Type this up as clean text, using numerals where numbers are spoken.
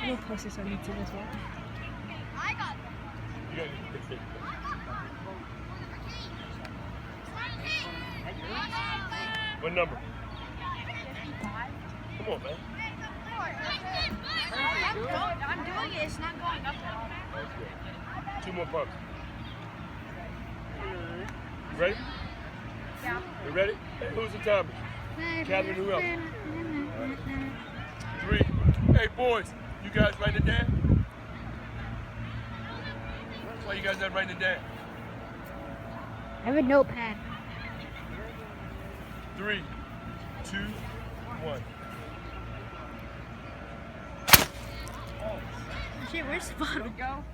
We'll post this on YouTube as well. You gotta get this. What number? 55. Come on, man. I'm doing it. It's not going up at all. That's good. 2 more pumps. You ready? Yeah. You ready? Hey, who's the timer? Catherine, who else? 3. Hey, boys, you guys writing it down? Why you guys not writing it down? I have a notepad. 3, 2, 1. Shit, where's Spot? Go.